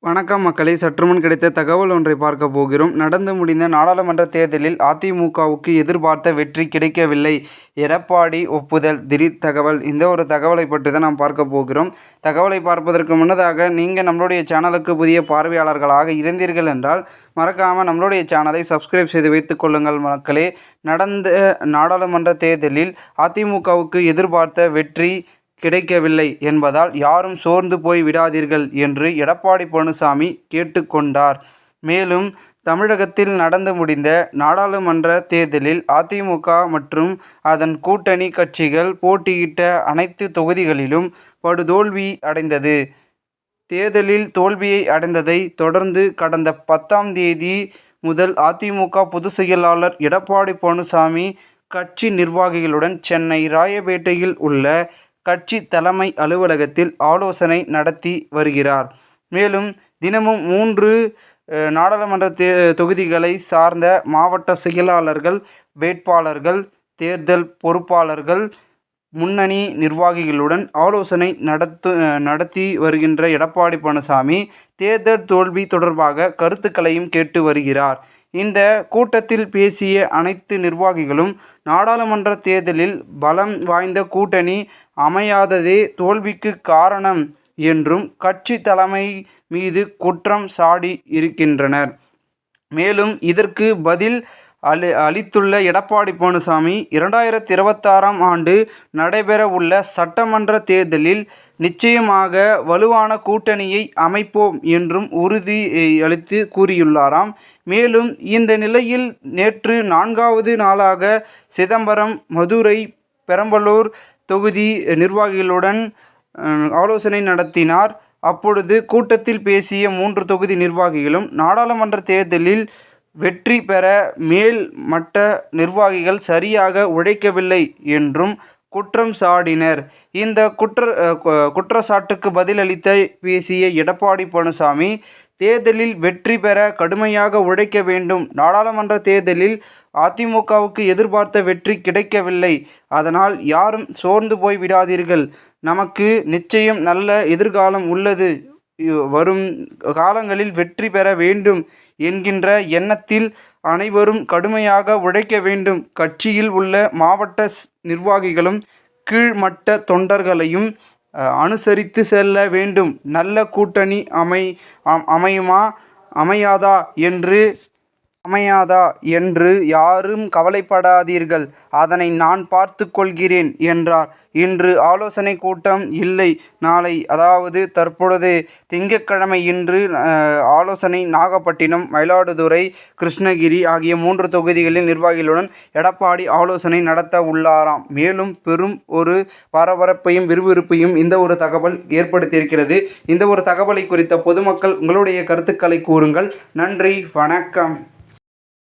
வணக்கம் மக்களே, சற்றுமுன் கிடைத்த தகவல் ஒன்றை பார்க்க போகிறோம். நடந்து முடிந்த நாடாளுமன்ற தேர்தலில் அதிமுகவுக்கு எதிர்பார்த்த வெற்றி கிடைக்கவில்லை. எடப்பாடி ஒப்புதல் திடீர் தகவல். இந்த ஒரு தகவலை பற்றி தான் நாம் பார்க்க போகிறோம். தகவலை பார்ப்பதற்கு முன்னதாக நீங்கள் நம்மளுடைய சேனலுக்கு புதிய பார்வையாளர்களாக இருந்தீர்கள் என்றால் மறக்காமல் நம்மளுடைய சேனலை சப்ஸ்கிரைப் செய்து வைத்துக் கொள்ளுங்கள் மக்களே. நடந்த நாடாளுமன்ற தேர்தலில் அதிமுகவுக்கு எதிர்பார்த்த வெற்றி கிடைக்கவில்லை என்பதால் யாரும் சோர்ந்து போய் விடாதீர்கள் என்று எடப்பாடி பழனிசாமி கேட்டுக்கொண்டார். மேலும் தமிழகத்தில் நடந்து முடிந்த நாடாளுமன்ற தேர்தலில் அதிமுக மற்றும் அதன் கூட்டணி கட்சிகள் போட்டியிட்ட அனைத்து தொகுதிகளிலும் படுதோல்வி அடைந்தது. தேர்தலில் தோல்வியை அடைந்ததை தொடர்ந்து கடந்த 10ஆம் தேதி முதல் அதிமுக பொதுச் செயலாளர் எடப்பாடி பழனிசாமி கட்சி நிர்வாகிகளுடன் சென்னை ராயப்பேட்டையில் உள்ள கட்சி தலைமை அலுவலகத்தில் ஆலோசனை நடத்தி வருகிறார். மேலும் தினமும் 3 நாடாளுமன்ற தொகுதிகளை சார்ந்த மாவட்ட செயலாளர்கள், வேட்பாளர்கள், தேர்தல் பொறுப்பாளர்கள், முன்னணி நிர்வாகிகளுடன் ஆலோசனை நடத்தி வருகின்ற எடப்பாடி பழனிசாமி தேர்தல் தோல்வி தொடர்பாக கருத்துக்களையும் கேட்டு வருகிறார். இந்த கூட்டத்தில் பேசிய அனைத்து நிர்வாகிகளும் நாடாளுமன்ற தேர்தலில் பலம் வாய்ந்த கூட்டணி அமையாததே தோல்விக்கு காரணம் என்றும் கட்சி தலைமை மீது குற்றம் சாடி இருக்கின்றனர். மேலும் இதற்கு பதில் அளித்துள்ள எடப்பாடி பழனிசாமி 2026ஆம் ஆண்டு நடைபெறவுள்ள சட்டமன்ற தேர்தலில் நிச்சயமாக வலுவான கூட்டணியை அமைப்போம் என்றும் உறுதி அளித்து கூறியுள்ளாராம். மேலும் இந்த நிலையில் நேற்று 4வது நாளாக சிதம்பரம், மதுரை, பெரம்பலூர் தொகுதி நிர்வாகிகளுடன் ஆலோசனை நடத்தினார். அப்பொழுது கூட்டத்தில் பேசிய 3 தொகுதி நிர்வாகிகளும் நாடாளுமன்ற தேர்தலில் வெற்றி பெற மேல் மட்ட நிர்வாகிகள் சரியாக உழைக்கவில்லை என்றும் குற்றம் சாடினர். இந்த குற்றச்சாட்டுக்கு பதிலளித்த பேசிய எடப்பாடி பழனிசாமி தேர்தலில் வெற்றி பெற கடுமையாக உழைக்க வேண்டும். நாடாளுமன்ற தேர்தலில் அதிமுகவுக்கு எதிர்பார்த்த வெற்றி கிடைக்கவில்லை. அதனால் யாரும் சோர்ந்து போய் விடாதீர்கள். நமக்கு நிச்சயம் நல்ல எதிர்காலம் உள்ளது. வரும் காலங்களில் வெற்றி பெற வேண்டும் என்கின்ற எண்ணத்தில் அனைவரும் கடுமையாக உழைக்க வேண்டும். கட்சியில் உள்ள மாவட்ட நிர்வாகிகளும் கீழ்மட்ட தொண்டர்களையும் அனுசரித்து செல்ல வேண்டும். நல்ல கூட்டணி அமையுமா அமையாதா என்று யாரும் கவலைப்படாதீர்கள், அதனை நான் பார்த்து கொள்கிறேன் என்றார். இன்று ஆலோசனை கூட்டம் இல்லை. நாளை, அதாவது தற்பொழுது திங்கட்கிழமை, இன்று ஆலோசனை நாகப்பட்டினம், மயிலாடுதுறை, கிருஷ்ணகிரி ஆகிய 3 தொகுதிகளின் நிர்வாகிகளுடன் எடப்பாடி ஆலோசனை நடத்த உள்ளாராம். மேலும் பெரும் ஒரு பரபரப்பையும் விறுவிறுப்பையும் இந்த ஒரு தகவல் ஏற்படுத்தியிருக்கிறது. இந்த ஒரு தகவலை குறித்த பொதுமக்கள் உங்களுடைய கருத்துக்களை கூறுங்கள். நன்றி, வணக்கம்.